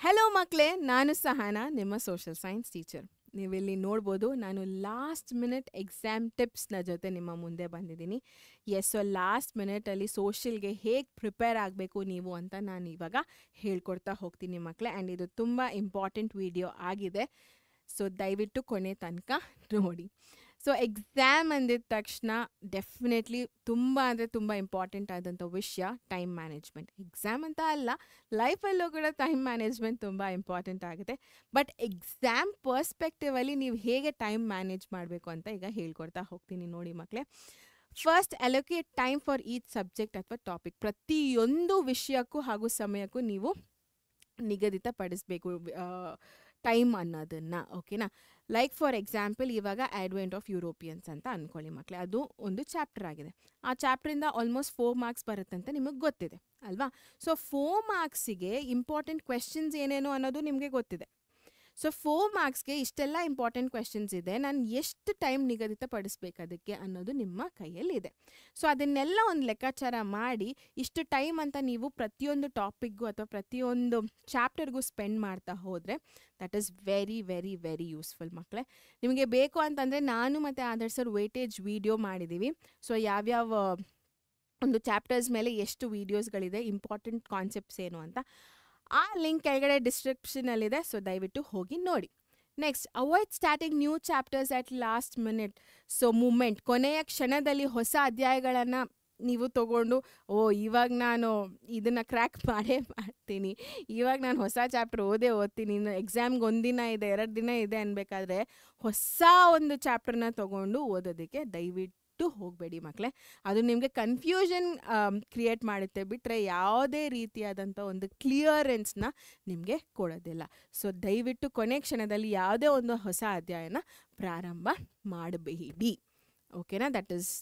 Hello ಮಕ್ಕಳೇ, ನಾನು ಸಹನಾ, ನಿಮ್ಮ ಸೋಷಿಯಲ್ ಸೈನ್ಸ್ ಟೀಚರ್. ನೀವಿಲ್ಲಿ ನೋಡ್ಬೋದು, ನಾನು ಲಾಸ್ಟ್ ಮಿನಿಟ್ ಎಕ್ಸಾಮ್ ಟಿಪ್ಸ್ನ ಜೊತೆ ನಿಮ್ಮ ಮುಂದೆ ಬಂದಿದ್ದೀನಿ. ಸೊ ಲಾಸ್ಟ್ ಮಿನಿಟಲ್ಲಿ ಸೋಷಿಯಲ್ಗೆ ಹೇಗೆ ಪ್ರಿಪೇರ್ ಆಗಬೇಕು ನೀವು ಅಂತ ನಾನು ಇವಾಗ ಹೇಳ್ಕೊಡ್ತಾ ಹೋಗ್ತೀನಿ ಮಕ್ಕಳೇ. ಆ್ಯಂಡ್ ಇದು ತುಂಬ ಇಂಪಾರ್ಟೆಂಟ್ ವಿಡಿಯೋ ಆಗಿದೆ, ಸೊ ದಯವಿಟ್ಟು ಕೊನೆ ತನಕ ನೋಡಿ. ಸೊ ಎಕ್ಸಾಮ್ ಅಂದಿದ ತಕ್ಷಣ ಡೆಫಿನೆಟ್ಲಿ ತುಂಬ ಅಂದರೆ ತುಂಬ ಇಂಪಾರ್ಟೆಂಟ್ ಆದಂಥ ವಿಷಯ ಟೈಮ್ ಮ್ಯಾನೇಜ್ಮೆಂಟ್. ಎಕ್ಸಾಮ್ ಅಂತ ಅಲ್ಲ, ಲೈಫಲ್ಲೂ ಕೂಡ ಟೈಮ್ ಮ್ಯಾನೇಜ್ಮೆಂಟ್ ತುಂಬ ಇಂಪಾರ್ಟೆಂಟ್ ಆಗುತ್ತೆ. ಬಟ್ ಎಕ್ಸಾಮ್ ಪರ್ಸ್ಪೆಕ್ಟಿವಲ್ಲಿ ನೀವು ಹೇಗೆ ಟೈಮ್ ಮ್ಯಾನೇಜ್ ಮಾಡಬೇಕು ಅಂತ ಈಗ ಹೇಳ್ಕೊಡ್ತಾ ಹೋಗ್ತೀನಿ ನೋಡಿ ಮಕ್ಕಳೇ. First allocate time for each subject ಅಥವಾ ಟಾಪಿಕ್. ಪ್ರತಿಯೊಂದು ವಿಷಯಕ್ಕೂ ಹಾಗೂ ಸಮಯಕ್ಕೂ ನೀವು ನಿಗದಿತಪಡಿಸಬೇಕು ಟೈಮ್ ಅನ್ನೋದನ್ನು, ಓಕೆನಾ. ಲೈಕ್ ಫಾರ್ ಎಕ್ಸಾಂಪಲ್, ಇವಾಗ ಅಡ್ವೆಂಟ್ ಆಫ್ ಯುರೋಪಿಯನ್ಸ್ ಅಂತ ಅಂದ್ಕೊಳ್ಳಿ ಮಕ್ಕಳೇ. ಅದು ಒಂದು ಚಾಪ್ಟರ್ ಆಗಿದೆ. ಆ ಚಾಪ್ಟ್ರಿಂದ ಆಲ್ಮೋಸ್ಟ್ 4 ಮಾರ್ಕ್ಸ್ ಬರುತ್ತಂತ ನಿಮಗೆ ಗೊತ್ತಿದೆ ಅಲ್ವಾ. ಸೊ 4 ಮಾರ್ಕ್ಸಿಗೆ ಇಂಪಾರ್ಟೆಂಟ್ ಕ್ವೆಶನ್ಸ್ ಏನೇನು ಅನ್ನೋದು ನಿಮಗೆ ಗೊತ್ತಿದೆ. ಸೊ 4 ಮಾರ್ಕ್ಸ್ಗೆ ಇಷ್ಟೆಲ್ಲ ಇಂಪಾರ್ಟೆಂಟ್ ಕ್ವೆಶನ್ಸ್ ಇದೆ, ನಾನು ಎಷ್ಟು ಟೈಮ್ ನಿಗದಿತಪಡಿಸ್ಬೇಕು ಅದಕ್ಕೆ ಅನ್ನೋದು ನಿಮ್ಮ ಕೈಯಲ್ಲಿದೆ. ಸೊ ಅದನ್ನೆಲ್ಲ ಒಂದು ಲೆಕ್ಕಾಚಾರ ಮಾಡಿ ಇಷ್ಟು ಟೈಮ್ ಅಂತ ನೀವು ಪ್ರತಿಯೊಂದು ಟಾಪಿಕ್ಗೂ ಅಥವಾ ಪ್ರತಿಯೊಂದು ಚಾಪ್ಟರ್ಗೂ ಸ್ಪೆಂಡ್ ಮಾಡ್ತಾ ಹೋದರೆ that is very very very useful ಮಕ್ಕಳೇ. ನಿಮಗೆ ಬೇಕು ಅಂತಂದರೆ ನಾನು ಮತ್ತು ಆದರ್ಶ್ ಸರ್ ವೇಟೇಜ್ ವಿಡಿಯೋ ಮಾಡಿದ್ದೀವಿ. ಸೊ ಯಾವ್ಯಾವ ಒಂದು ಚಾಪ್ಟರ್ಸ್ ಮೇಲೆ ಎಷ್ಟು ವೀಡಿಯೋಸ್ಗಳಿದೆ, ಇಂಪಾರ್ಟೆಂಟ್ ಕಾನ್ಸೆಪ್ಟ್ಸ್ ಏನು ಅಂತ, ಆ ಲಿಂಕ್ ಕೆಳಗಡೆ ಡಿಸ್ಕ್ರಿಪ್ಷನಲ್ಲಿದೆ. ಸೊ ದಯವಿಟ್ಟು ಹೋಗಿ ನೋಡಿ. Next, avoid starting new chapters at last minute. So moment, ಕೊನೆಯ ಕ್ಷಣದಲ್ಲಿ ಹೊಸ ಅಧ್ಯಾಯಗಳನ್ನು ನೀವು ತೊಗೊಂಡು, ಇವಾಗ ನಾನು ಇದನ್ನು ಕ್ರ್ಯಾಕ್ ಮಾಡೇ ಮಾಡ್ತೀನಿ, ಇವಾಗ ನಾನು ಹೊಸ ಚಾಪ್ಟರ್ ಓದ್ತೀನಿ, ಇನ್ನು ಎಕ್ಸಾಮ್ಗೆ 1 ದಿನ ಇದೆ 2 ದಿನ ಇದೆ ಅನ್ಬೇಕಾದ್ರೆ ಹೊಸ ಒಂದು ಚಾಪ್ಟರ್ನ ತೊಗೊಂಡು ಓದೋದಕ್ಕೆ ದಯವಿಟ್ಟು ಹೋಗಬೇಡಿ ಮಕ್ಕಳೇ. ಅದು ನಿಮಗೆ ಕನ್ಫ್ಯೂಷನ್ ಕ್ರಿಯೇಟ್ ಮಾಡುತ್ತೆ ಬಿಟ್ಟರೆ ಯಾವುದೇ ರೀತಿಯಾದಂಥ ಒಂದು ಕ್ಲಿಯರೆನ್ಸ್ನ ನಿಮಗೆ ಕೊಡೋದಿಲ್ಲ. ಸೊ ದಯವಿಟ್ಟು ಕೊನೆ ಕ್ಷಣದಲ್ಲಿ ಯಾವುದೇ ಒಂದು ಹೊಸ ಅಧ್ಯಾಯನ ಪ್ರಾರಂಭ ಮಾಡಬೇಡಿ, ಓಕೆನಾ. ದಟ್ ಈಸ್,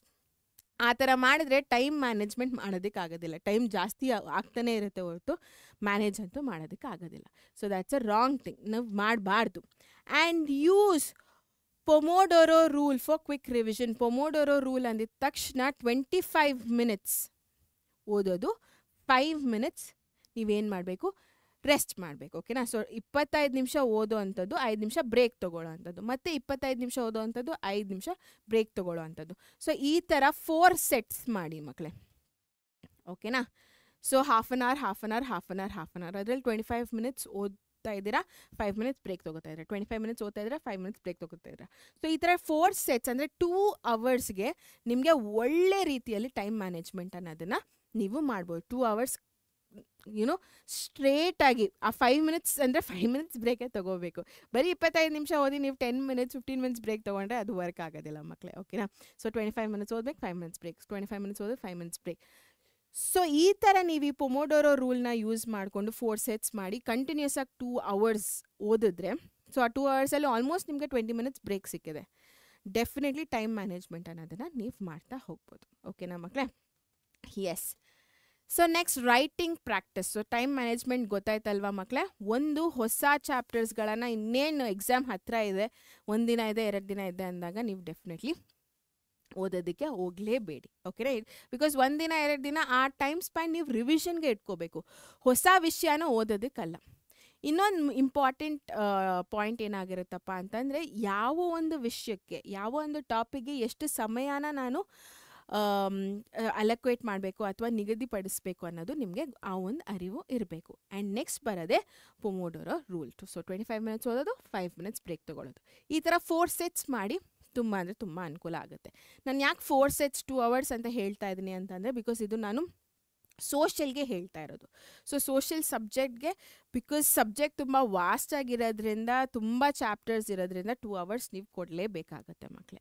ಆ ಥರ ಮಾಡಿದ್ರೆ ಟೈಮ್ ಮ್ಯಾನೇಜ್ಮೆಂಟ್ ಮಾಡೋದಕ್ಕಾಗೋದಿಲ್ಲ. ಟೈಮ್ ಜಾಸ್ತಿ ಆಗ್ತಾನೆ ಇರುತ್ತೆ ಹೊರತು ಮ್ಯಾನೇಜ್ ಅಂತೂ ಮಾಡೋದಕ್ಕಾಗೋದಿಲ್ಲ. So that's a wrong thing, ನಾವು ಮಾಡಬಾರ್ದು. And use pomodoro rule for quick revision. Pomodoro rule ಅಂದಿದ ತಕ್ಷಣ 25 ಮಿನಿಟ್ಸ್ ಓದೋದು, 5 ಮಿನಿಟ್ಸ್ ನೀವೇನು ಮಾಡಬೇಕು, ರೆಸ್ಟ್ ಮಾಡಬೇಕು, ಓಕೆನಾ. ಸೊ 25 ನಿಮಿಷ ಓದೋ ಅಂಥದ್ದು, 5 ನಿಮಿಷ ಬ್ರೇಕ್ ತೊಗೊಳ್ಳೋ ಅಂಥದ್ದು, ಮತ್ತು 25 ನಿಮಿಷ ಓದೋ ಅಂಥದ್ದು, 5 ನಿಮಿಷ ಬ್ರೇಕ್ ತೊಗೊಳ್ಳೋ ಅಂಥದ್ದು. ಸೊ ಈ ಥರ 4 ಸೆಟ್ಸ್ ಮಾಡಿ ಮಕ್ಕಳೇ, ಓಕೆನಾ. ಸೊ ಹಾಫ್ ಆನ್ ಅವರ್ ಅದರಲ್ಲಿ 25 ಮಿನಿಟ್ಸ್ ಓದ್ತಾ ಇದ್ದೀರಾ, 5 ಮಿನಿಟ್ಸ್ ಬ್ರೇಕ್ ತೊಗೋತಾ ಇದ್ದೀರಾ, 25 ಮಿನಿಟ್ಸ್ ಓದ್ತಾ ಇದ್ದೀರಾ, 5 ಮಿನಿಟ್ಸ್ ಬ್ರೇಕ್ ತೊಗೋತಾ ಇದ್ದೀರಾ. ಸೊ ಈ ಥರ 4 ಸೆಟ್ಸ್ ಅಂದರೆ 2 ಅವರ್ಸ್ಗೆ ನಿಮಗೆ ಒಳ್ಳೆ ರೀತಿಯಲ್ಲಿ ಟೈಮ್ ಮ್ಯಾನೇಜ್ಮೆಂಟ್ ಅನ್ನೋದನ್ನು ನೀವು ಮಾಡ್ಬೋದು. 2 ಅವರ್ಸ್ ಸ್ಟ್ರೇಟಾಗಿ ಆ 5 ಮಿನಿಟ್ಸ್ ಅಂದರೆ 5 ಮಿನಿಟ್ಸ್ ಬ್ರೇಕೇ ತೊಗೋಬೇಕು. ಬರೀ 25 ನಿಮಿಷ ಓದಿ ನೀವು 10 ಮಿನಿಟ್ಸ್ 15 ಮಿನಿಟ್ಸ್ ಬ್ರೇಕ್ ತೊಗೊಂಡ್ರೆ ಅದು ವರ್ಕ್ ಆಗೋದಿಲ್ಲ ಮಕ್ಕಳೇ, ಓಕೆನಾ. ಸೊ 25 ಮಿನಿಟ್ಸ್ ಓದ್ಬೇಕು, 5 ಮಿನಿಟ್ಸ್ ಬ್ರೇಕ್, 25 ಮಿನಿಟ್ಸ್ ಓದಿದ್ರೆ 5 ಮಿನಿಟ್ಸ್ ಬ್ರೇಕ್. ಸೊ ಈ ಥರ ನೀವು ಈ ಪೊಮೋಡೊರೋ ರೂಲ್ನ ಯೂಸ್ ಮಾಡಿಕೊಂಡು 4 ಸೆಟ್ಸ್ ಮಾಡಿ ಕಂಟಿನ್ಯೂಸ್ ಆಗಿ 2 ಅವರ್ಸ್ ಓದಿದ್ರೆ, ಸೊ ಆ 2 ಅವರ್ಸಲ್ಲಿ ಆಲ್ಮೋಸ್ಟ್ ನಿಮಗೆ 20 ಮಿನಿಟ್ಸ್ ಬ್ರೇಕ್ ಸಿಕ್ಕಿದೆ. ಡೆಫಿನೆಟ್ಲಿ ಟೈಮ್ ಮ್ಯಾನೇಜ್ಮೆಂಟ್ ಅನ್ನೋದನ್ನು ನೀವು ಮಾಡ್ತಾ ಹೋಗ್ಬೋದು, ಓಕೆನಾ ಮಕ್ಕಳೇ. Yes. So next, writing practice. So time management ಗೊತ್ತಾಯ್ತಲ್ವಾ ಮಕ್ಕಳೇ. ಒಂದು ಹೊಸ ಚಾಪ್ಟರ್ಸ್ಗಳನ್ನು ಇನ್ನೇನು ಎಕ್ಸಾಮ್ ಹತ್ತಿರ ಇದೆ, 1 ದಿನ ಇದೆ 2 ದಿನ ಇದೆ ಅಂದಾಗ ನೀವು ಡೆಫಿನೆಟ್ಲಿ ಓದೋದಕ್ಕೆ ಹೋಗಲೇಬೇಡಿ, ಓಕೆನಾ. ಬಿಕಾಸ್ 1 ದಿನ 2 ದಿನ ಆ ಟೈಮ್ ಸ್ಪ್ಯಾನ್ ನೀವು ರಿವಿಷನ್ಗೆ ಇಟ್ಕೋಬೇಕು, ಹೊಸ ವಿಷಯನ ಓದೋದಕ್ಕಲ್ಲ. ಇನ್ನೊಂದು ಇಂಪಾರ್ಟೆಂಟ್ ಪಾಯಿಂಟ್ ಏನಾಗಿರುತ್ತಪ್ಪ ಅಂತಂದರೆ, ಯಾವ ಒಂದು ವಿಷಯಕ್ಕೆ, ಯಾವ ಒಂದು ಟಾಪಿಕ್ಗೆ ಎಷ್ಟು ಸಮಯನ ನಾನು ಅಲೋಕೇಟ್ ಮಾಡಬೇಕು ಅಥವಾ ನಿಗದಿಪಡಿಸಬೇಕು ಅನ್ನೋದು ನಿಮಗೆ ಆ ಒಂದು ಅರಿವು ಇರಬೇಕು. ಆ್ಯಂಡ್ ನೆಕ್ಸ್ಟ್ ಬರೋದೇ ಪೊಮೋಡೊರೋ ರೂಲ್. ಸೊ 25 ಮಿನಿಟ್ಸ್ ಓದೋದು, 5 ಮಿನಿಟ್ಸ್ ಬ್ರೇಕ್ ತೊಗೊಳ್ಳೋದು. ಈ ಥರ 4 ಸೆಟ್ಸ್ ಮಾಡಿ ತುಂಬ ಅಂದರೆ ತುಂಬ ಅನುಕೂಲ ಆಗುತ್ತೆ. ನಾನು ಯಾಕೆ 4 ಸೆಟ್ಸ್ 2 ಅವರ್ಸ್ ಅಂತ ಹೇಳ್ತಾ ಇದ್ದೀನಿ ಅಂತಂದರೆ, ಬಿಕಾಸ್ ಇದು ನಾನು ಸೋಷಿಯಲ್ಗೆ ಹೇಳ್ತಾ ಇರೋದು. ಸೊ ಸೋಷಿಯಲ್ ಸಬ್ಜೆಕ್ಟ್ಗೆ, ಬಿಕಾಸ್ ಸಬ್ಜೆಕ್ಟ್ ತುಂಬ ವಾಸ್ಟ್ ಆಗಿರೋದ್ರಿಂದ, ತುಂಬ ಚಾಪ್ಟರ್ಸ್ ಇರೋದ್ರಿಂದ 2 ಅವರ್ಸ್ ನೀವು ಕೊಡಲೇಬೇಕಾಗತ್ತೆ ಮಕ್ಕಳೇ.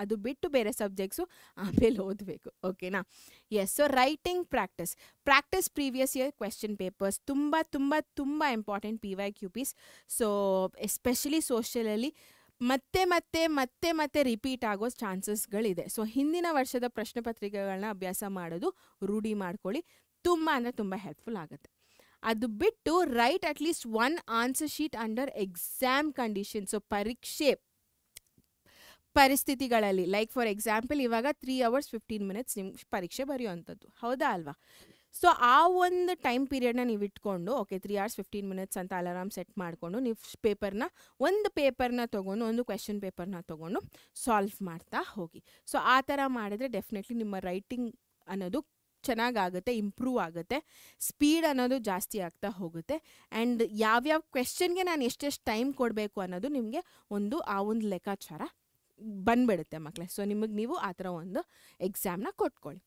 ಅದು ಬಿಟ್ಟು ಬೇರೆ ಸಬ್ಜೆಕ್ಟ್ಸು ಆಮೇಲೆ ಓದಬೇಕು, ಓಕೆನಾ. Yes. So writing practice previous year question papers ತುಂಬ ತುಂಬ ತುಂಬ ಇಂಪಾರ್ಟೆಂಟ್. PYQPs. ಸೊ ಎಸ್ಪೆಷಲಿ ಸೋಷಿಯಲಲ್ಲಿ ಮತ್ತೆ ರಿಪೀಟ್ ಆಗೋ ಚಾನ್ಸಸ್ಗಳಿದೆ. ಸೊ ಹಿಂದಿನ ವರ್ಷದ ಪ್ರಶ್ನೆ ಪತ್ರಿಕೆಗಳನ್ನ ಅಭ್ಯಾಸ ಮಾಡೋದು ರೂಢಿ ಮಾಡ್ಕೊಳ್ಳಿ, ತುಂಬ ಅಂದರೆ ತುಂಬ ಹೆಲ್ಪ್ಫುಲ್ ಆಗುತ್ತೆ. ಅದು ಬಿಟ್ಟು right at least 1 answer sheet under exam condition. So ಪರೀಕ್ಷೆ ಪರಿಸ್ಥಿತಿಗಳಲ್ಲಿ, ಲೈಕ್ ಫಾರ್ ಎಕ್ಸಾಂಪಲ್ ಇವಾಗ 3 ಅವರ್ಸ್ 15 ಮಿನಿಟ್ಸ್ ನಿಮ್ಮ ಪರೀಕ್ಷೆ ಬರೆಯುವಂಥದ್ದು, ಹೌದಾ ಅಲ್ವಾ. ಸೊ ಆ ಒಂದು ಟೈಮ್ ಪೀರಿಯಡ್ನ ನೀವು ಇಟ್ಕೊಂಡು ಓಕೆ 3 hours 15 minutes ಅಂತ ಅಲಾರಾಮ್ ಸೆಟ್ ಮಾಡಿಕೊಂಡು ನೀವು ಒಂದು ಪೇಪರ್ನ ತೊಗೊಂಡು ಒಂದು ಕ್ವೆಶನ್ ಪೇಪರ್ನ ತೊಗೊಂಡು ಸಾಲ್ವ್ ಮಾಡ್ತಾ ಹೋಗಿ. ಸೊ ಆ ಥರ ಮಾಡಿದರೆ ಡೆಫಿನೆಟ್ಲಿ ನಿಮ್ಮ ರೈಟಿಂಗ್ ಅನ್ನೋದು ಚೆನ್ನಾಗಾಗುತ್ತೆ, ಇಂಪ್ರೂವ್ ಆಗುತ್ತೆ, ಸ್ಪೀಡ್ ಅನ್ನೋದು ಜಾಸ್ತಿ ಆಗ್ತಾ ಹೋಗುತ್ತೆ. ಆ್ಯಂಡ್ ಯಾವ್ಯಾವ ಕ್ವೆಶನ್ಗೆ ನಾನು ಎಷ್ಟೆಷ್ಟು ಟೈಮ್ ಕೊಡಬೇಕು ಅನ್ನೋದು ನಿಮಗೆ ಆ ಒಂದು ಲೆಕ್ಕಾಚಾರ ಬಂದ್ಬಿಡುತ್ತೆ ಮಕ್ಕಳೇ. ಸೊ ನಿಮಗೆ ನೀವು ಆ ಥರ ಒಂದು ಎಕ್ಸಾಮ್ನ ಕೊಟ್ಕೊಳ್ಳಿ.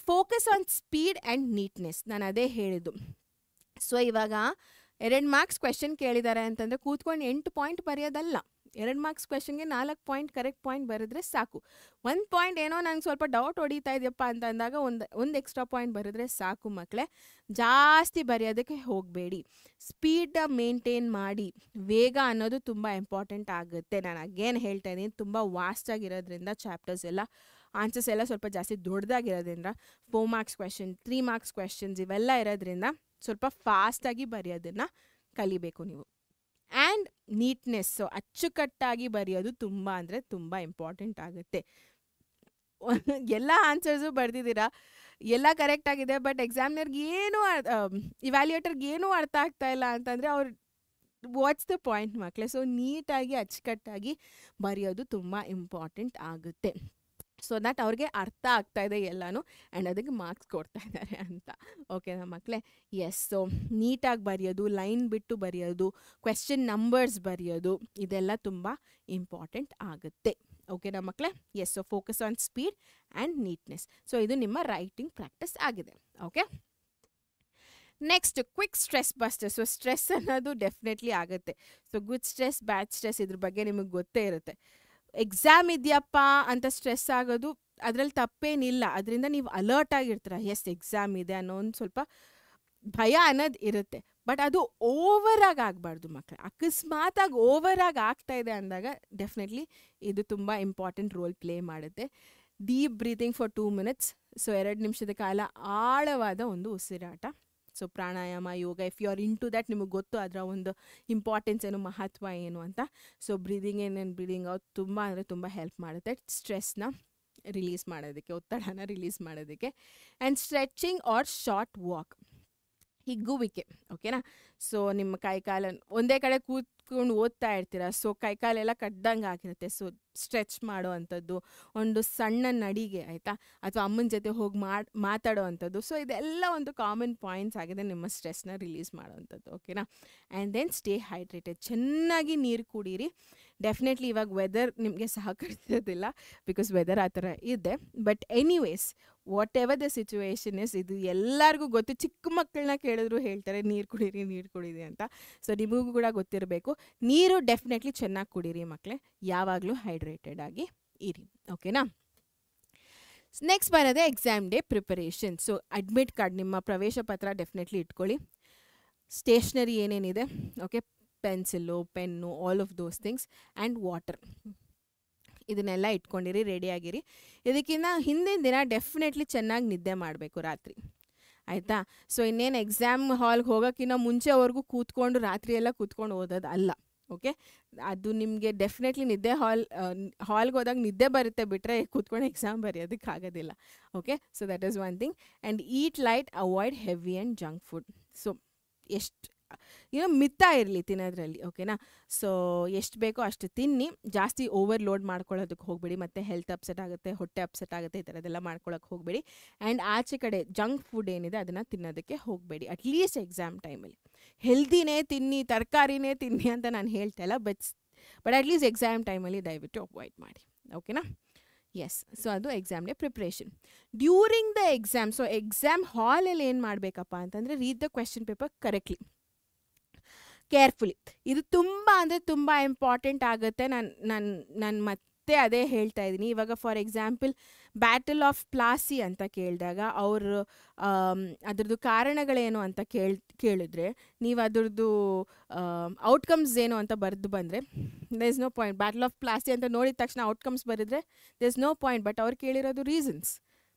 Focus on speed and neatness, ನಾನು ಅದೇ ಹೇಳಿದ್ದು. ಸೊ ಇವಾಗ 2 marks ಕ್ವೆಶನ್ ಕೇಳಿದ್ದಾರೆ ಅಂತಂದರೆ ಕೂತ್ಕೊಂಡು 8 ಪಾಯಿಂಟ್ ಬರೆಯೋದಲ್ಲ. 2 marks ಕ್ವೆಶನ್ಗೆ 4 ಪಾಯಿಂಟ್ ಕರೆಕ್ಟ್ ಪಾಯಿಂಟ್ ಬರೆದ್ರೆ ಸಾಕು. 1 ಪಾಯಿಂಟ್ ಏನೋ ನಂಗೆ ಸ್ವಲ್ಪ ಡೌಟ್ ಹೊಡಿತಾ ಇದೆಯಪ್ಪ ಅಂತ ಅಂದಾಗ ಒಂದು ಎಕ್ಸ್ಟ್ರಾ ಪಾಯಿಂಟ್ ಬರೆದ್ರೆ ಸಾಕು ಮಕ್ಕಳೇ. ಜಾಸ್ತಿ ಬರೆಯೋದಕ್ಕೆ ಹೋಗಬೇಡಿ, ಸ್ಪೀಡ ಮೇಂಟೈನ್ ಮಾಡಿ. ವೇಗ ಅನ್ನೋದು ತುಂಬ ಇಂಪಾರ್ಟೆಂಟ್ ಆಗುತ್ತೆ. ನಾನು ಅಗೇನ್ ಹೇಳ್ತಾ ಇದ್ದೀನಿ, ತುಂಬ ವಾಸ್ಟಾಗಿರೋದ್ರಿಂದ ಚಾಪ್ಟರ್ಸ್ ಎಲ್ಲ ಆನ್ಸರ್ಸ್ ಎಲ್ಲ ಸ್ವಲ್ಪ ಜಾಸ್ತಿ ದೊಡ್ಡದಾಗಿರೋದ್ರಿಂದ 4 marks ಕ್ವೆಶನ್ 3 marks ಕ್ವೆಶನ್ಸ್ ಇವೆಲ್ಲ ಇರೋದ್ರಿಂದ ಸ್ವಲ್ಪ ಫಾಸ್ಟಾಗಿ ಬರೆಯೋದನ್ನು ಕಲಿಬೇಕು ನೀವು. ಆ್ಯಂಡ್ ನೀಟ್ನೆಸ್ಸು, ಅಚ್ಚುಕಟ್ಟಾಗಿ ಬರೆಯೋದು ತುಂಬ ಅಂದರೆ ತುಂಬ ಇಂಪಾರ್ಟೆಂಟ್ ಆಗುತ್ತೆ. ಎಲ್ಲ ಆನ್ಸರ್ಸು ಬರೆದಿದ್ದೀರಾ, ಎಲ್ಲ ಕರೆಕ್ಟ್ ಆಗಿದೆ, ಬಟ್ ಎಕ್ಸಾಮಿನರ್ಗೆ ಇವ್ಯಾಲ್ಯೂಯೇಟರ್ಗೆ ಏನೂ ಅರ್ಥ ಆಗ್ತಾ ಇಲ್ಲ ಅಂತಂದರೆ ಅವ್ರು ವಾಟ್ಸ್ ದ ಪಾಯಿಂಟ್ ಮಕ್ಕಳೇ. ಸೊ ನೀಟಾಗಿ ಅಚ್ಚುಕಟ್ಟಾಗಿ ಬರೆಯೋದು ತುಂಬ ಇಂಪಾರ್ಟೆಂಟ್ ಆಗುತ್ತೆ. ಸೊ ದಟ್ ಅವ್ರಿಗೆ ಅರ್ಥ ಆಗ್ತಾ ಇದೆ ಎಲ್ಲನೂ ಆ್ಯಂಡ್ ಅದಕ್ಕೆ ಮಾರ್ಕ್ಸ್ ಕೊಡ್ತಾ ಇದ್ದಾರೆ ಅಂತ. ಓಕೆನಾ ಮಕ್ಕಳೇ? ಎಸ್. ಸೊ ನೀಟಾಗಿ ಬರೆಯೋದು, ಲೈನ್ ಬಿಟ್ಟು ಬರೆಯೋದು, ಕ್ವೆಶ್ಚನ್ ನಂಬರ್ಸ್ ಬರೆಯೋದು, ಇದೆಲ್ಲ ತುಂಬ ಇಂಪಾರ್ಟೆಂಟ್ ಆಗುತ್ತೆ. ಓಕೆನಾ ಮಕ್ಕಳೇ? Yes. So focus on speed and neatness. So ಇದು ನಿಮ್ಮ ರೈಟಿಂಗ್ ಪ್ರಾಕ್ಟೀಸ್ ಆಗಿದೆ. Okay, next quick stress buster. So stress ಅನ್ನೋದು ಡೆಫಿನೆಟ್ಲಿ ಆಗುತ್ತೆ. So good stress, bad stress, ಇದ್ರ ಬಗ್ಗೆ ನಿಮಗೆ ಗೊತ್ತೇ ಇರುತ್ತೆ. ಎಕ್ಸಾಮ್ ಇದೆಯಪ್ಪ ಅಂತ ಸ್ಟ್ರೆಸ್ ಆಗೋದು ಅದರಲ್ಲಿ ತಪ್ಪೇನಿಲ್ಲ. ಅದರಿಂದ ನೀವು ಅಲರ್ಟ್ ಆಗಿರ್ತೀರ, ಎಸ್ ಎಕ್ಸಾಮ್ ಇದೆ ಅನ್ನೋ ಒಂದು ಸ್ವಲ್ಪ ಭಯ ಅನ್ನೋದು ಇರುತ್ತೆ. ಬಟ್ ಅದು ಓವರಾಗಿ ಆಗಬಾರ್ದು ಮಕ್ಕಳು. ಅಕಸ್ಮಾತಾಗಿ ಓವರಾಗಿ ಆಗ್ತಾ ಇದೆ ಅಂದಾಗ ಡೆಫಿನೆಟ್ಲಿ ಇದು ತುಂಬ ಇಂಪಾರ್ಟೆಂಟ್ ರೋಲ್ ಪ್ಲೇ ಮಾಡುತ್ತೆ. Deep breathing for 2 minutes. So 2 ನಿಮಿಷದ ಕಾಲ ಆಳವಾದ ಒಂದು ಉಸಿರಾಟ. So pranayama, yoga, if you are into that, ನಿಮಗೆ ಗೊತ್ತು ಅದರ ಒಂದು ಇಂಪಾರ್ಟೆನ್ಸ್ ಏನು, ಮಹತ್ವ ಏನು ಅಂತ. So breathing in and breathing out ತುಂಬ ಅಂದರೆ ತುಂಬ ಹೆಲ್ಪ್ ಮಾಡುತ್ತೆ ಸ್ಟ್ರೆಸ್ನ ರಿಲೀಸ್ ಮಾಡೋದಕ್ಕೆ, ಒತ್ತಡನ ರಿಲೀಸ್ ಮಾಡೋದಕ್ಕೆ. And stretching or short walk, ಹಿಗ್ಗುವಿಕೆ. ಓಕೆನಾ? ಸೊ ನಿಮ್ಮ ಕೈಕಾಲ ಒಂದೇ ಕಡೆ ಕೂತ್ಕೊಂಡು ಓದ್ತಾ ಇರ್ತೀರ, ಸೊ ಕೈಕಾಲೆಲ್ಲ ಕಡ್ದಂಗೆ ಆಗಿರುತ್ತೆ. ಸೊ ಸ್ಟ್ರೆಚ್ ಮಾಡೋ ಅಂಥದ್ದು, ಒಂದು ಸಣ್ಣ ನಡಿಗೆ ಆಯಿತಾ, ಅಥವಾ ಅಮ್ಮನ ಜೊತೆ ಹೋಗಿ ಮಾತಾಡೋ ಅಂಥದ್ದು. ಸೊ ಇದೆಲ್ಲ ಒಂದು ಕಾಮನ್ ಪಾಯಿಂಟ್ಸ್ ಆಗಿದೆ ನಿಮ್ಮ ಸ್ಟ್ರೆಸ್ನ ರಿಲೀಸ್ ಮಾಡೋ ಅಂಥದ್ದು. ಓಕೆನಾ? ಆ್ಯಂಡ್ ದೆನ್ ಸ್ಟೇ ಹೈಡ್ರೇಟೆಡ್, ಚೆನ್ನಾಗಿ ನೀರು ಕುಡೀರಿ. ಡೆಫಿನೆಟ್ಲಿ ಇವಾಗ ವೆದರ್ ನಿಮಗೆ ಸಹಕರಿಸೋದಿಲ್ಲ, ಬಿಕಾಸ್ ವೆದರ್ ಆ ಥರ ಇದೆ. But anyways, what ever the situation is, ಇದು ಎಲ್ಲರಿಗೂ ಗೊತ್ತು. ಚಿಕ್ಕ ಮಕ್ಕಳನ್ನ ಕೇಳಿದ್ರು ಹೇಳ್ತಾರೆ ನೀರು ಕುಡೀರಿ ಅಂತ. ಸೊ ನಿಮಗೂ ಕೂಡ ಗೊತ್ತಿರಬೇಕು, ನೀರು ಡೆಫಿನೆಟ್ಲಿ ಚೆನ್ನಾಗಿ ಕುಡೀರಿ ಮಕ್ಕಳೇ, ಯಾವಾಗಲೂ ಹೈಡ್ರೇಟೆಡ್ ಆಗಿ ಇರಿ. ಓಕೆನಾ? ನೆಕ್ಸ್ಟ್ ಬರೋದೇ exam day preparation. So admit card, ನಿಮ್ಮ ಪ್ರವೇಶ ಪತ್ರ ಡೆಫಿನೆಟ್ಲಿ ಇಟ್ಕೊಳ್ಳಿ. ಸ್ಟೇಷ್ನರಿ ಏನೇನಿದೆ, okay, pencil, pen, all of those things, and water, ಇದನ್ನೆಲ್ಲ ಇಟ್ಕೊಂಡಿರಿ, ರೆಡಿಯಾಗಿರಿ. ಇದಕ್ಕಿಂತ ಹಿಂದಿನ ದಿನ ಡೆಫಿನೆಟ್ಲಿ ಚೆನ್ನಾಗಿ ನಿದ್ದೆ ಮಾಡಬೇಕು ರಾತ್ರಿ, ಆಯಿತಾ? ಸೊ ಇನ್ನೇನು ಎಕ್ಸಾಮ್ ಹಾಲ್ಗೆ ಹೋಗೋಕ್ಕಿಂತ ಮುಂಚೆವರೆಗೂ ರಾತ್ರಿ ಎಲ್ಲ ಕೂತ್ಕೊಂಡು ಓದೋದು ಅಲ್ಲ. ಓಕೆ, ಅದು ನಿಮಗೆ ಡೆಫಿನೆಟ್ಲಿ ನಿದ್ದೆ ಹಾಲ್ಗೆ ಹೋದಾಗ ನಿದ್ದೆ ಬರುತ್ತೆ, ಬಿಟ್ಟರೆ ಕೂತ್ಕೊಂಡು ಎಕ್ಸಾಮ್ ಬರೆಯೋದಕ್ಕಾಗೋದಿಲ್ಲ. Okay, so that is one thing. And eat light, avoid heavy and junk food. So ಎಷ್ಟು ಮಿತ ಇರಲಿ ತಿನ್ನೋದ್ರಲ್ಲಿ. ಓಕೆನಾ? ಸೊ ಎಷ್ಟು ಬೇಕೋ ಅಷ್ಟು ತಿನ್ನಿ, ಜಾಸ್ತಿ ಓವರ್ಲೋಡ್ ಮಾಡ್ಕೊಳ್ಳೋದಕ್ಕೆ ಹೋಗಬೇಡಿ, ಮತ್ತು ಹೆಲ್ತ್ ಅಪ್ಸೆಟ್ ಆಗುತ್ತೆ, ಹೊಟ್ಟೆ ಅಪ್ಸೆಟ್ ಆಗುತ್ತೆ, ಈ ಥರದ್ದೆಲ್ಲ ಮಾಡ್ಕೊಳ್ಳೋಕೆ ಹೋಗಬೇಡಿ. ಆ್ಯಂಡ್ ಆಚೆ ಕಡೆ ಜಂಕ್ ಫುಡ್ ಏನಿದೆ ಅದನ್ನು ತಿನ್ನೋದಕ್ಕೆ ಹೋಗಬೇಡಿ. ಅಟ್ಲೀಸ್ಟ್ ಎಕ್ಸಾಮ್ ಟೈಮಲ್ಲಿ ಹೆಲ್ದಿನೇ ತಿನ್ನಿ, ತರಕಾರಿನೇ ತಿನ್ನಿ ಅಂತ ನಾನು ಹೇಳ್ತಾ ಇಲ್ಲ, ಬಟ್ ಅಟ್ಲೀಸ್ಟ್ ಎಕ್ಸಾಮ್ ಟೈಮಲ್ಲಿ ದಯವಿಟ್ಟು ಅವಾಯ್ಡ್ ಮಾಡಿ. ಓಕೆನಾ? ಎಸ್. ಸೊ ಅದು exam day preparation. During the exam, so exam ಹಾಲಲ್ಲಿ ಏನು ಮಾಡಬೇಕಪ್ಪ ಅಂತಂದರೆ, read the question paper correctly, carefully. ಇದು ತುಂಬ ಅಂದರೆ ತುಂಬ ಇಂಪಾರ್ಟೆಂಟ್ ಆಗುತ್ತೆ. ನಾನು ಮತ್ತೆ ಅದೇ ಹೇಳ್ತಾ ಇದ್ದೀನಿ. ಇವಾಗ for example battle of Plassey ಅಂತ ಕೇಳಿದಾಗ ಅವರು ಅದ್ರದ್ದು ಕಾರಣಗಳೇನು ಅಂತ ಕೇಳಿದ್ರೆ, ನೀವು ಅದ್ರದ್ದು ಔಟ್ಕಮ್ಸ್ ಏನು ಅಂತ ಬರೆದು ಬಂದರೆ there is no point. Battle of Plassey ಅಂತ ನೋಡಿದ ತಕ್ಷಣ ಔಟ್ಕಮ್ಸ್ ಬರೆದ್ರೆ there is no point. But ಅವ್ರು ಕೇಳಿರೋದು ರೀಸನ್ಸ್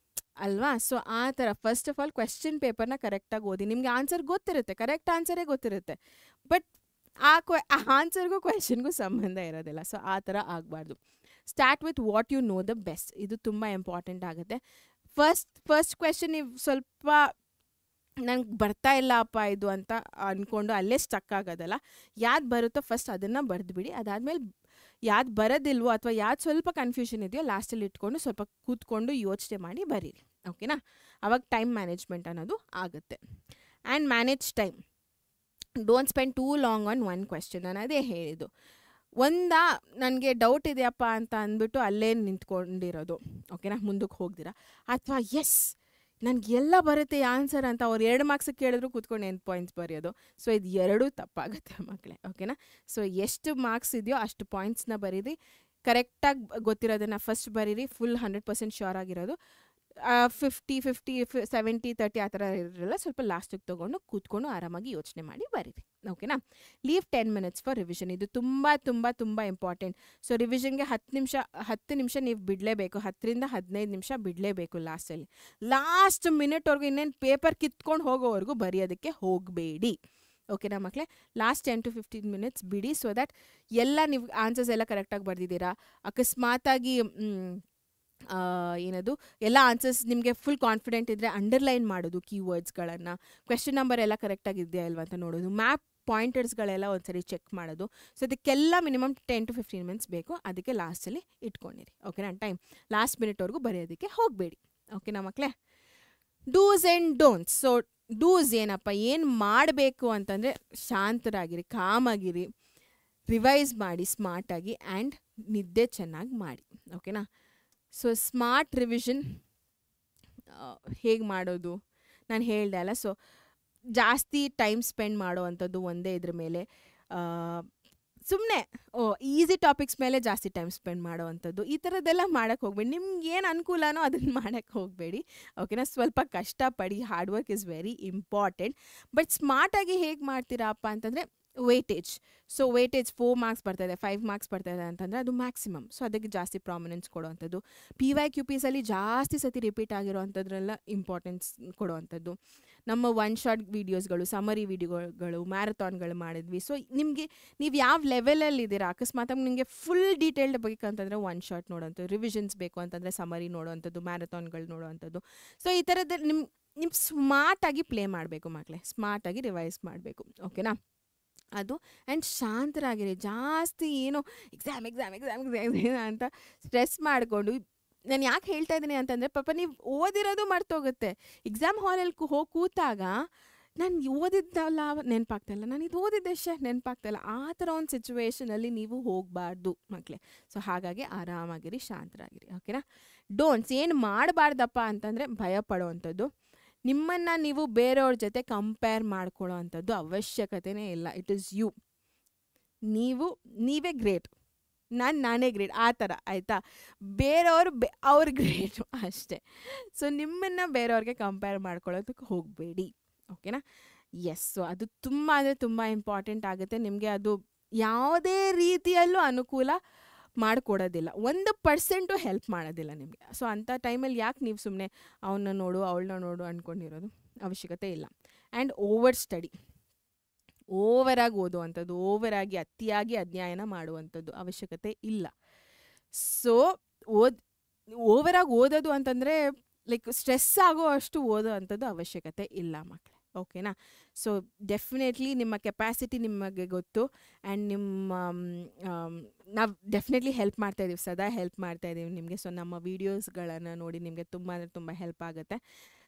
ಅಲ್ವಾ? ಸೊ ಆ ಥರ ಫಸ್ಟ್ ಆಫ್ ಆಲ್ ಕ್ವೆಶ್ಚನ್ ಪೇಪರ್ನ ಕರೆಕ್ಟಾಗಿ ಓದಿ. ನಿಮಗೆ ಆನ್ಸರ್ ಗೊತ್ತಿರುತ್ತೆ, ಕರೆಕ್ಟ್ ಆನ್ಸರೇ ಗೊತ್ತಿರುತ್ತೆ, ಬಟ್ ಆ ಆನ್ಸರ್ಗೂ ಕ್ವೆಶನ್ಗೂ ಸಂಬಂಧ ಇರೋದಿಲ್ಲ. ಸೊ ಆ ಥರ ಆಗಬಾರ್ದು. Start with what you know the best. ಇದು ತುಂಬ ಇಂಪಾರ್ಟೆಂಟ್ ಆಗುತ್ತೆ. ಫಸ್ಟ್ ಕ್ವೆಶನ್ ನೀವು ಸ್ವಲ್ಪ ನಂಗೆ ಬರ್ತಾ ಇಲ್ಲಪ್ಪ ಇದು ಅಂತ ಅಂದ್ಕೊಂಡು ಅಲ್ಲೇ ಸ್ಟಕ್ ಆಗೋದಲ್ಲ. ಯಾವ್ದು ಬರುತ್ತೋ ಫಸ್ಟ್ ಅದನ್ನು ಬರೆದುಬಿಡಿ. ಅದಾದಮೇಲೆ ಯಾವ್ದು ಬರೋದಿಲ್ವೋ ಅಥವಾ ಯಾವ್ದು ಸ್ವಲ್ಪ ಕನ್ಫ್ಯೂಷನ್ ಇದೆಯೋ ಲಾಸ್ಟಲ್ಲಿ ಇಟ್ಕೊಂಡು ಸ್ವಲ್ಪ ಕೂತ್ಕೊಂಡು ಯೋಚನೆ ಮಾಡಿ ಬರೀರಿ. ಓಕೆನಾ? ಅವಾಗ ಟೈಮ್ ಮ್ಯಾನೇಜ್ಮೆಂಟ್ ಅನ್ನೋದು ಆಗುತ್ತೆ. And manage time. Don't spend too long on one question. ನಾನು ಅದೇ ಹೇಳಿದ್ದು. ನನಗೆ ಡೌಟ್ ಇದೆಯಪ್ಪ ಅಂತ ಅಂದ್ಬಿಟ್ಟು ಅಲ್ಲೇ ನಿಂತ್ಕೊಂಡಿರೋದು. ಓಕೆನಾ? ಮುಂದಕ್ಕೆ ಹೋಗ್ದಿರಾ. ಅಥವಾ ಎಸ್ ನನಗೆ ಎಲ್ಲ ಬರುತ್ತೆ ಆನ್ಸರ್ ಅಂತ ಅವ್ರು 2 ಮಾರ್ಕ್ಸಿಗೆ ಕೇಳಿದ್ರು ಕೂತ್ಕೊಂಡು 8 ಪಾಯಿಂಟ್ಸ್ ಬರೆಯೋದು. ಸೊ ಇದು ಎರಡೂ ತಪ್ಪಾಗುತ್ತೆ ಮಕ್ಕಳೇ. ಓಕೆನಾ? ಸೊ ಎಷ್ಟು ಮಾರ್ಕ್ಸ್ ಇದೆಯೋ ಅಷ್ಟು ಪಾಯಿಂಟ್ಸ್ನ ಬರೀರಿ. ಕರೆಕ್ಟಾಗಿ ಗೊತ್ತಿರೋದನ್ನು ಫಸ್ಟ್ ಬರೀರಿ. ಫುಲ್ 100% ಶ್ಯೂರ್ ಆಗಿರೋದು. 50-50 70-30 ಆ ಥರ ಇರಲ್ಲ. ಸ್ವಲ್ಪ ಲಾಸ್ಟಿಗೆ ತೊಗೊಂಡು ಕೂತ್ಕೊಂಡು ಆರಾಮಾಗಿ ಯೋಚನೆ ಮಾಡಿ ಬರೀರಿ. ಓಕೆನಾ? Leave 10 minutes for revision. ಇದು ತುಂಬ ತುಂಬ ತುಂಬ ಇಂಪಾರ್ಟೆಂಟ್. ಸೊ ರಿವಿಷನ್ಗೆ 10 ನಿಮಿಷ ನೀವು ಬಿಡಲೇಬೇಕು. 10ರಿಂದ 15 ನಿಮಿಷ ಬಿಡಲೇಬೇಕು ಲಾಸ್ಟಲ್ಲಿ. ಲಾಸ್ಟ್ ಮಿನಿಟ್ವರೆಗೂ ಇನ್ನೇನು ಪೇಪರ್ ಕಿತ್ಕೊಂಡು ಹೋಗೋವರೆಗೂ ಬರೆಯೋದಕ್ಕೆ ಹೋಗಬೇಡಿ. ಓಕೆನಾ ಮಕ್ಕಳೇ? ಲಾಸ್ಟ್ 10 to 15 minutes ಬಿಡಿ. ಸೊ ದ್ಯಾಟ್ ಎಲ್ಲ ನೀವು ಆನ್ಸರ್ಸ್ ಎಲ್ಲ ಕರೆಕ್ಟಾಗಿ ಬರೆದಿದ್ದೀರಾ. ಅಕಸ್ಮಾತಾಗಿ ಏನದು ಎಲ್ಲ ಆನ್ಸರ್ಸ್ ನಿಮಗೆ ಫುಲ್ ಕಾನ್ಫಿಡೆಂಟ್ ಇದ್ದರೆ ಅಂಡರ್ಲೈನ್ ಮಾಡೋದು ಕೀವರ್ಡ್ಸ್ಗಳನ್ನು. ಕ್ವೆಶ್ಚನ್ ನಂಬರ್ ಎಲ್ಲ ಕರೆಕ್ಟಾಗಿದೆಯಾ ಇಲ್ವಾ ಅಂತ ನೋಡೋದು. ಮ್ಯಾಪ್ ಪಾಯಿಂಟರ್ಸ್ಗಳೆಲ್ಲ ಒಂದ್ಸರಿ ಚೆಕ್ ಮಾಡೋದು. ಸೊ ಅದಕ್ಕೆಲ್ಲ ಮಿನಿಮಮ್ 10 to 15 minutes ಬೇಕು. ಅದಕ್ಕೆ ಲಾಸ್ಟಲ್ಲಿ ಇಟ್ಕೊಂಡಿರಿ. ಓಕೆನಾ? ಟೈಮ್ ಲಾಸ್ಟ್ ಮಿನಿಟ್ವರೆಗೂ ಬರೆಯೋದಕ್ಕೆ ಹೋಗಬೇಡಿ. ಓಕೆನಾ ಮಕ್ಕಳೇ? Dos and don'ts. So dos ಏನಪ್ಪ, ಏನು ಮಾಡಬೇಕು ಅಂತಂದರೆ ಶಾಂತರಾಗಿರಿ, ಕಾಮಾಗಿರಿ, ರಿವೈಸ್ ಮಾಡಿ ಸ್ಮಾರ್ಟಾಗಿ, ಆ್ಯಂಡ್ ನಿದ್ದೆ ಚೆನ್ನಾಗಿ ಮಾಡಿ. ಓಕೆನಾ? ಸೊ ಸ್ಮಾರ್ಟ್ ರಿವಿಷನ್ ಹೇಗೆ ಮಾಡೋದು ನಾನು ಹೇಳ್ದೆ ಅಲ್ಲ. ಸೊ ಜಾಸ್ತಿ ಟೈಮ್ ಸ್ಪೆಂಡ್ ಮಾಡೋ ಅಂಥದ್ದು ಒಂದೇ ಇದ್ರ ಮೇಲೆ. ಸುಮ್ಮನೆ ಈಸಿ ಟಾಪಿಕ್ಸ್ ಮೇಲೆ ಜಾಸ್ತಿ ಟೈಮ್ ಸ್ಪೆಂಡ್ ಮಾಡೋ ಅಂಥದ್ದು ಈ ಥರದ್ದೆಲ್ಲ ಮಾಡೋಕ್ಕೆ ಹೋಗಬೇಡಿ. ನಿಮ್ಗೆ ಏನು ಅನುಕೂಲನೋ ಅದನ್ನು ಮಾಡೋಕ್ಕೆ ಹೋಗಬೇಡಿ. ಓಕೆನಾ? ಸ್ವಲ್ಪ ಕಷ್ಟಪಡಿ. Hard work is very important. But ಸ್ಮಾರ್ಟಾಗಿ ಹೇಗೆ ಮಾಡ್ತೀರಪ್ಪ ಅಂತಂದರೆ ವೇಟೇಜ್. ಸೊ ವೇಟೇಜ್ 4 ಮಾರ್ಕ್ಸ್ ಬರ್ತಾಯಿದೆ, 5 ಮಾರ್ಕ್ಸ್ ಬರ್ತಾಯಿದೆ ಅಂತಂದರೆ ಅದು ಮ್ಯಾಕ್ಸಿಮಮ್. ಸೊ ಅದಕ್ಕೆ ಜಾಸ್ತಿ ಪ್ರಾಮಿನೆನ್ಸ್ ಕೊಡೋವಂಥದ್ದು. PYQPಸಲ್ಲಿ ಜಾಸ್ತಿ ಸತಿ ರಿಪೀಟ್ ಆಗಿರೋವಂಥದ್ರೆಲ್ಲ ಇಂಪಾರ್ಟೆನ್ಸ್ ಕೊಡೋವಂಥದ್ದು. ನಮ್ಮ ಒನ್ ಶಾರ್ಟ್ ವೀಡಿಯೋಸ್ಗಳು, ಸಮರಿ ವೀಡಿಯೋಗಳು, ಮ್ಯಾರಥಾನ್ಗಳು ಮಾಡಿದ್ವಿ. ಸೊ ನಿಮಗೆ ನೀವು ಯಾವ ಲೆವೆಲಲ್ಲಿದ್ದೀರಾ, ಅಕಸ್ಮಾತಾಗಿ ನಿಮಗೆ ಫುಲ್ ಡೀಟೇಲ್ಡ್ ಬೇಕಂತಂದರೆ ಒನ್ ಶಾರ್ಟ್ ನೋಡೋವಂಥದ್ದು, ರಿವಿಷನ್ಸ್ ಬೇಕು ಅಂತಂದರೆ ಸಮರಿ ನೋಡೋವಂಥದ್ದು, ಮ್ಯಾರಥಾನ್ಗಳು ನೋಡೋವಂಥದ್ದು. ಸೊ ಈ ಥರದ್ದು ನಿಮ್ಮ ಸ್ಮಾರ್ಟಾಗಿ ಪ್ಲೇ ಮಾಡಬೇಕು ಮಕ್ಕಳೇ. ಸ್ಮಾರ್ಟಾಗಿ ರಿವೈಸ್ ಮಾಡಬೇಕು. ಓಕೆನಾ? ಅದು. ಆ್ಯಂಡ್ ಶಾಂತರಾಗಿರಿ. ಜಾಸ್ತಿ ಏನೋ ಎಕ್ಸಾಮ್ ಅಂತ ಸ್ಟ್ರೆಸ್ ಮಾಡಿಕೊಂಡು, ನಾನು ಯಾಕೆ ಹೇಳ್ತಾ ಇದ್ದೀನಿ ಅಂತಂದರೆ ಪಾಪ ನೀವು ಓದಿರೋದು ಮರ್ತೋಗುತ್ತೆ. ಎಕ್ಸಾಮ್ ಹಾಲಲ್ಲಿ ಹೋಗಿ ಕೂತಾಗ ನಾನು ಓದಿದ್ದಲ್ಲ ನೆನಪಾಗ್ತಾಯಿಲ್ಲ, ನಾನು ಇದು ಓದಿದ್ದೆ ನೆನಪಾಗ್ತಾಯಿಲ್ಲ, ಆ ಥರ ಒಂದು ಸಿಚುವೇಷನಲ್ಲಿ ನೀವು ಹೋಗಬಾರ್ದು ಮಕ್ಕಳೇ. ಸೊ ಹಾಗಾಗಿ ಆರಾಮಾಗಿರಿ, ಶಾಂತರಾಗಿರಿ. ಓಕೆನಾ? ಡೋಂಟ್ಸ್ ಏನು ಮಾಡಬಾರ್ದಪ್ಪ ಅಂತಂದರೆ ಭಯ ಪಡೋವಂಥದ್ದು. ನಿಮ್ಮನ್ನು ನೀವು ಬೇರೆಯವ್ರ ಜೊತೆ ಕಂಪೇರ್ ಮಾಡ್ಕೊಳ್ಳೋ ಅಂಥದ್ದು ಅವಶ್ಯಕತೆಯೇ ಇಲ್ಲ. It is you. ನೀವೇ ಗ್ರೇಟ್, ನಾನೇ ಗ್ರೇಟ್ ಆ ಥರ. ಆಯಿತಾ? ಬೇರೆಯವರು ಅವ್ರು ಗ್ರೇಟು ಅಷ್ಟೇ. ಸೊ ನಿಮ್ಮನ್ನು ಬೇರೆಯವ್ರಿಗೆ ಕಂಪೇರ್ ಮಾಡ್ಕೊಳ್ಳೋದಕ್ಕೆ ಹೋಗಬೇಡಿ. ಓಕೆನಾ? ಎಸ್. ಸೊ ಅದು ತುಂಬ ಅಂದರೆ ತುಂಬ ಇಂಪಾರ್ಟೆಂಟ್ ಆಗುತ್ತೆ. ನಿಮಗೆ ಅದು ಯಾವುದೇ ರೀತಿಯಲ್ಲೂ ಅನುಕೂಲ ಮಾಡಿಕೊಡೋದಿಲ್ಲ. 1% ಹೆಲ್ಪ್ ಮಾಡೋದಿಲ್ಲ ನಿಮಗೆ. ಸೊ ಅಂಥ ಟೈಮಲ್ಲಿ ಯಾಕೆ ನೀವು ಸುಮ್ಮನೆ ಅವನ್ನ ನೋಡು ಅವಳನ್ನ ನೋಡು ಅಂದ್ಕೊಂಡಿರೋದು? ಅವಶ್ಯಕತೆ ಇಲ್ಲ. ಆ್ಯಂಡ್ ಓವರ್ ಸ್ಟಡಿ, ಓವರಾಗಿ ಓದುವಂಥದ್ದು, ಓವರಾಗಿ ಅತಿಯಾಗಿ ಅಧ್ಯಯನ ಮಾಡುವಂಥದ್ದು ಅವಶ್ಯಕತೆ ಇಲ್ಲ. ಸೊ ಓವರಾಗಿ ಓದೋದು ಅಂತಂದರೆ ಲೈಕ್ ಸ್ಟ್ರೆಸ್ ಆಗೋ ಅಷ್ಟು ಓದೋ ಅಂಥದ್ದು ಅವಶ್ಯಕತೆ ಇಲ್ಲ ಮಕ್ಕಳೇ. ಓಕೆನಾ? ಸೊ ಡೆಫಿನೆಟ್ಲಿ ನಿಮ್ಮ ಕೆಪಾಸಿಟಿ ನಿಮಗೆ ಗೊತ್ತು. ಆ್ಯಂಡ್ ನಾವು ಡೆಫಿನೆಟ್ಲಿ ಹೆಲ್ಪ್ ಮಾಡ್ತಾಯಿದ್ದೀವಿ, ಸದಾ ಹೆಲ್ಪ್ ಮಾಡ್ತಾಯಿದ್ದೀವಿ ನಿಮಗೆ. ಸೊ ನಮ್ಮ ವೀಡಿಯೋಸ್ಗಳನ್ನು ನೋಡಿ ನಿಮಗೆ ತುಂಬ ಅಂದರೆ ತುಂಬ ಹೆಲ್ಪ್ ಆಗುತ್ತೆ.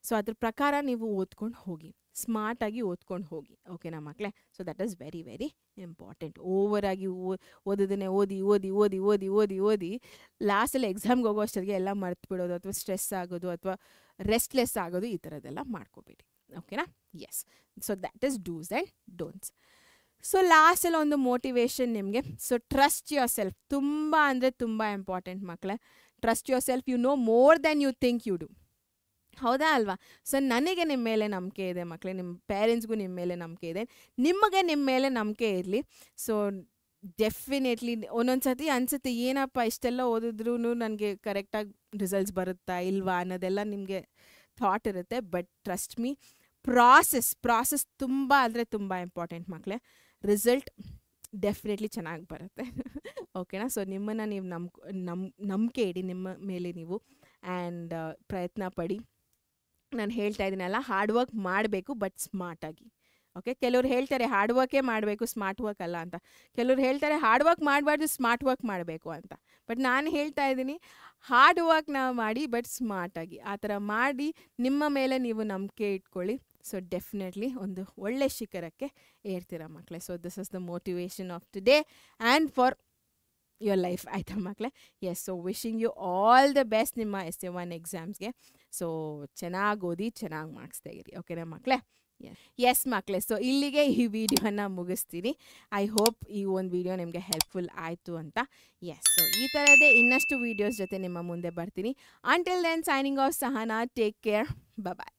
ಸೊ ಅದ್ರ ಪ್ರಕಾರ ನೀವು ಓದ್ಕೊಂಡು ಹೋಗಿ, ಸ್ಮಾರ್ಟಾಗಿ ಓದ್ಕೊಂಡು ಹೋಗಿ. ಓಕೆನಾ ಮಕ್ಕಳೇ? So that is very very important. ಓವರಾಗಿ ಓದೋದನ್ನೇ ಓದಿ ಓದಿ ಓದಿ ಓದಿ ಓದಿ ಓದಿ ಲಾಸ್ಟಲ್ಲಿ ಎಕ್ಸಾಮ್ಗೆ ಹೋಗೋ ಅಷ್ಟೊತ್ತಿಗೆ ಎಲ್ಲ ಮರ್ತು ಬಿಡೋದು, ಅಥವಾ ಸ್ಟ್ರೆಸ್ ಆಗೋದು, ಅಥವಾ ರೆಸ್ಟ್ಲೆಸ್ ಆಗೋದು, ಈ ಥರದ್ದೆಲ್ಲ ಮಾಡ್ಕೋಬೇಡಿ. ಓಕೆನಾ? Yes. So that is do's and don'ts. So ಲಾಸ್ಟಲ್ಲಿ ಒಂದು ಮೋಟಿವೇಶನ್ ನಿಮಗೆ. So trust yourself. ತುಂಬ ಅಂದರೆ ತುಂಬ ಇಂಪಾರ್ಟೆಂಟ್ ಮಕ್ಕಳೇ. Trust yourself. You know more than you think you do. ಹೌದಾ ಅಲ್ವಾ? ಸೊ ನನಗೆ ನಿಮ್ಮ ಮೇಲೆ ನಂಬಿಕೆ ಇದೆ ಮಕ್ಕಳೇ. ನಿಮ್ಮ ಪೇರೆಂಟ್ಸ್ಗೂ ನಿಮ್ಮ ಮೇಲೆ ನಂಬಿಕೆ ಇದೆ. ನಿಮಗೆ ನಿಮ್ಮ ಮೇಲೆ ನಂಬಿಕೆ ಇರಲಿ. ಸೊ ಡೆಫಿನೆಟ್ಲಿ ಒಂದೊಂದು ಸತಿ ಅನಿಸುತ್ತೆ, ಏನಪ್ಪ ಇಷ್ಟೆಲ್ಲ ಓದಿದ್ರೂ ನನಗೆ ಕರೆಕ್ಟಾಗಿ ರಿಸಲ್ಟ್ಸ್ ಬರುತ್ತಾ ಇಲ್ವಾ ಅನ್ನೋದೆಲ್ಲ ನಿಮಗೆ ಥಾಟ್ ಇರುತ್ತೆ. ಬಟ್ ಟ್ರಸ್ಟ್ ಮೀ, ಪ್ರಾಸೆಸ್ ತುಂಬ ಅಂದರೆ ತುಂಬ ಇಂಪಾರ್ಟೆಂಟ್ ಮಕ್ಕಳೇ. ರಿಸಲ್ಟ್ ಡೆಫಿನೆಟ್ಲಿ ಚೆನ್ನಾಗಿ ಬರುತ್ತೆ. ಓಕೆನಾ? ಸೊ ನಿಮ್ಮನ್ನು ನೀವು ನಂಬಿಕೆ ಇಡಿ ನಿಮ್ಮ ಮೇಲೆ ನೀವು. ಆ್ಯಂಡ್ ಪ್ರಯತ್ನ ಪಡಿ. ನಾನು ಹೇಳ್ತಾ ಇದ್ದೀನಲ್ಲ, ಹಾರ್ಡ್ ವರ್ಕ್ ಮಾಡಬೇಕು ಬಟ್ ಸ್ಮಾರ್ಟಾಗಿ. ಓಕೆ, ಕೆಲವ್ರು ಹೇಳ್ತಾರೆ ಹಾರ್ಡ್ ವರ್ಕೇ ಮಾಡಬೇಕು, ಸ್ಮಾರ್ಟ್ ವರ್ಕ್ ಅಲ್ಲ ಅಂತ. ಕೆಲವ್ರು ಹೇಳ್ತಾರೆ ಹಾರ್ಡ್ ವರ್ಕ್ ಮಾಡಬಾರ್ದು, ಸ್ಮಾರ್ಟ್ ವರ್ಕ್ ಮಾಡಬೇಕು ಅಂತ. ಬಟ್ ನಾನು ಹೇಳ್ತಾ ಇದ್ದೀನಿ, ಹಾರ್ಡ್ ವರ್ಕ್ ನಾವು ಮಾಡಿ ಬಟ್ ಸ್ಮಾರ್ಟಾಗಿ. ಆ ಥರ ಮಾಡಿ ನಿಮ್ಮ ಮೇಲೆ ನೀವು ನಂಬಿಕೆ ಇಟ್ಕೊಳ್ಳಿ. ಸೊ ಡೆಫಿನೆಟ್ಲಿ ಒಂದು ಒಳ್ಳೆ ಶಿಖರಕ್ಕೆ ಏರ್ತೀರ ಮಕ್ಕಳೇ. So this is the motivation of today and for your life, ಆಯಿತಾ ಮಕ್ಕಳೇ? Yes, so wishing you all the best ನಿಮ್ಮ SA1 ಎಕ್ಸಾಮ್ಸ್ಗೆ. ಸೊ ಚೆನ್ನಾಗಿ ಓದಿ, ಚೆನ್ನಾಗಿ ಮಾರ್ಕ್ಸ್ ತೆಗೀರಿ, ಓಕೆನಾ ಮಕ್ಕಳೇ? ಎಸ್ ಮಕ್ಕಳೇ, ಸೊ ಇಲ್ಲಿಗೆ ಈ ವಿಡಿಯೋನ ಮುಗಿಸ್ತೀನಿ. ಐ ಹೋಪ್ ಈ ಒಂದು ವಿಡಿಯೋ ನಿಮಗೆ ಹೆಲ್ಪ್ಫುಲ್ ಆಯಿತು ಅಂತ. ಎಸ್, ಸೊ ಈ ಥರದೇ ಇನ್ನಷ್ಟು ವೀಡಿಯೋಸ್ ಜೊತೆ ನಿಮ್ಮ ಮುಂದೆ ಬರ್ತೀನಿ. Until then, signing off Sahana. Take care, ಬಾಯ್.